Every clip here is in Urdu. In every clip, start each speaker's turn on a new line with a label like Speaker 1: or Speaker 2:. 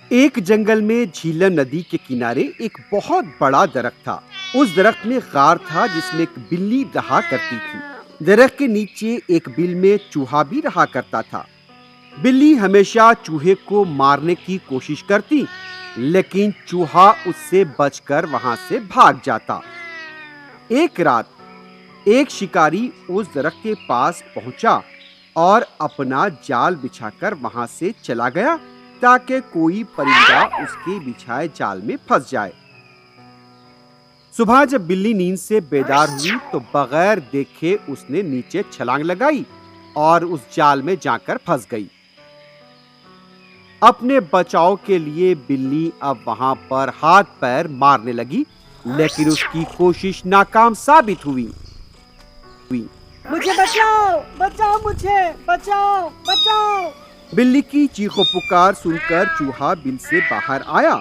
Speaker 1: ایک جنگل میں جھیلم ندی کے کنارے ایک بہت بڑا درخت تھا۔ اس درخت میں غار تھا جس میں ایک بلی رہا کرتی تھی۔ درخت کے نیچے ایک بل میں چوہا بھی رہا کرتا تھا۔ بلی ہمیشہ چوہے کو مارنے کی کوشش کرتی، لیکن چوہا اس سے بچ کر وہاں سے بھاگ جاتا۔ ایک رات ایک شکاری اس درخت کے پاس پہنچا اور اپنا جال بچھا کر وہاں سے چلا گیا تاکہ کوئی پرندہ اس کے بچھائے جال میں پھنس جائے۔ صبح جب بلی نیند سے بیدار ہوئی تو بغیر دیکھے اس نے نیچے چھلانگ لگائی اور اس جال میں جا کر پھنس گئی۔ اپنے بچاؤ کے لیے بلی اب وہاں پر ہاتھ پیر مارنے لگی، لیکن اس کی کوشش ناکام ثابت ہوئی۔
Speaker 2: مجھے بچاؤ، بچاؤ، مجھے بچاؤ، بچاؤ۔
Speaker 1: بلی کی چیخ و پکار سن کر چوہا بل سے باہر آیا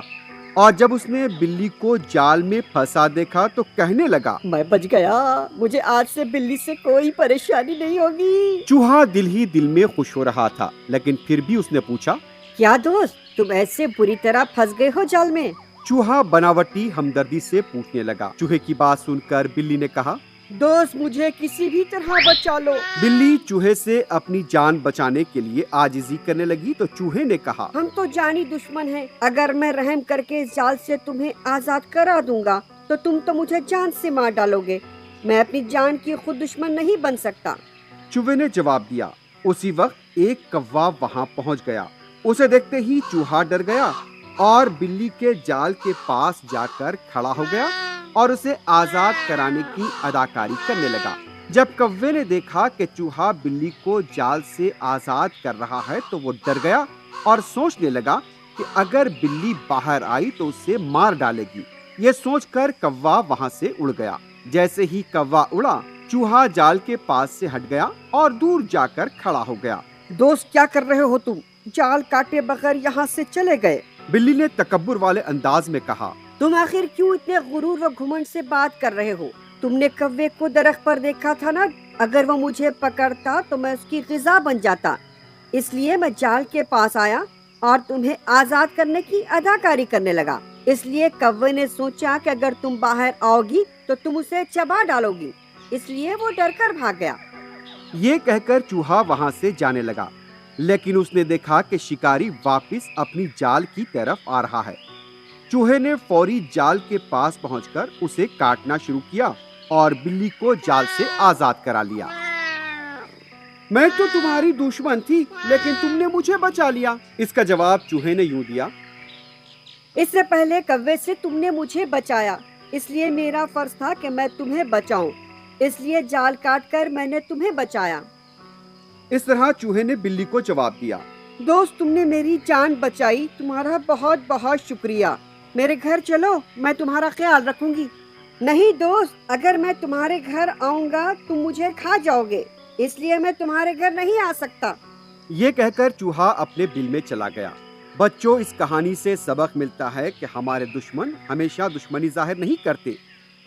Speaker 1: اور جب اس نے بلی کو جال میں پھنسا دیکھا تو کہنے لگا،
Speaker 2: میں بچ گیا، مجھے آج سے بلی سے کوئی پریشانی نہیں ہوگی۔
Speaker 1: چوہا دل ہی دل میں خوش ہو رہا تھا، لیکن پھر بھی اس نے پوچھا،
Speaker 2: کیا دوست، تم ایسے بری طرح پھنس گئے ہو جال میں؟
Speaker 1: چوہا بناوٹی ہمدردی سے پوچھنے لگا۔ چوہے کی بات سن کر بلی نے کہا،
Speaker 2: دوست مجھے کسی بھی طرح بچا لو۔
Speaker 1: بلی چوہے سے اپنی جان بچانے کے لیے عاجزی کرنے لگی تو چوہے نے کہا،
Speaker 2: ہم تو جانی دشمن ہیں، اگر میں رحم کر کے اس جال سے تمہیں آزاد کرا دوں گا تو تم تو مجھے جان سے مار ڈالو گے۔ میں اپنی جان کی خود دشمن نہیں بن سکتا۔
Speaker 1: چوہے نے جواب دیا۔ اسی وقت ایک کوا وہاں پہنچ گیا۔ اسے دیکھتے ہی چوہا ڈر گیا اور بلی کے جال کے پاس جا کر کھڑا ہو گیا اور اسے آزاد کرانے کی اداکاری کرنے لگا۔ جب کوے نے دیکھا کہ چوہا بلی کو جال سے آزاد کر رہا ہے تو وہ ڈر گیا اور سوچنے لگا کہ اگر بلی باہر آئی تو اسے مار ڈالے گی۔ یہ سوچ کر کوا وہاں سے اڑ گیا۔ جیسے ہی کوا اڑا، چوہا جال کے پاس سے ہٹ گیا اور دور جا کر کھڑا ہو گیا۔
Speaker 2: دوست کیا کر رہے ہو تم؟ جال کاٹے بغیر یہاں سے چلے گئے۔
Speaker 1: بلی نے تکبر والے انداز میں کہا،
Speaker 2: تم آخر کیوں اتنے غرور و گھمنڈ سے بات کر رہے ہو؟ تم نے کوے کو درخت پر دیکھا تھا نا، اگر وہ مجھے پکڑتا تو میں اس کی غذا بن جاتا، اس لیے میں جال کے پاس آیا اور تمہیں آزاد کرنے کی اداکاری کرنے لگا۔ اس لیے کوے نے سوچا کہ اگر تم باہر آؤ گی تو تم اسے چبا ڈالو گی، اس لیے وہ ڈر کر بھاگ گیا۔
Speaker 1: یہ کہہ کر چوہا وہاں سے جانے لگا، لیکن اس نے دیکھا کہ شکاری واپس اپنی جال کی طرف آ رہا ہے۔ چوہے نے فوری جال کے پاس پہنچ کر اسے کاٹنا شروع کیا اور بلی کو جال سے آزاد کرا لیا۔ میں تو تمہاری دشمن تھی، لیکن تم نے مجھے بچا لیا۔ اس کا جواب چوہے نے یوں دیا،
Speaker 2: اس سے پہلے کوے سے تم نے مجھے بچایا، اس لیے میرا فرض تھا کہ میں تمہیں بچاؤں، اس لیے جال کاٹ کر میں نے تمہیں بچایا۔
Speaker 1: اس طرح چوہے نے بلی کو جواب دیا،
Speaker 2: دوست تم نے میری جان بچائی، تمہارا بہت بہت شکریہ۔ میرے گھر چلو، میں تمہارا خیال رکھوں گی۔ نہیں دوست، اگر میں تمہارے گھر آؤں گا تم مجھے کھا جاؤ گے، اس لیے میں تمہارے گھر نہیں آ سکتا۔
Speaker 1: یہ کہہ کر چوہا اپنے بل میں چلا گیا۔ بچوں، اس کہانی سے سبق ملتا ہے کہ ہمارے دشمن ہمیشہ دشمنی ظاہر نہیں کرتے،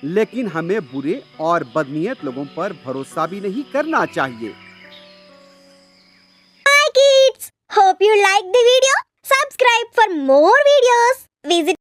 Speaker 1: لیکن ہمیں برے اور بدنیت لوگوں پر بھروسہ بھی نہیں کرنا چاہیے۔
Speaker 3: Hi kids! Hope you like the video. Subscribe for more videos. Visit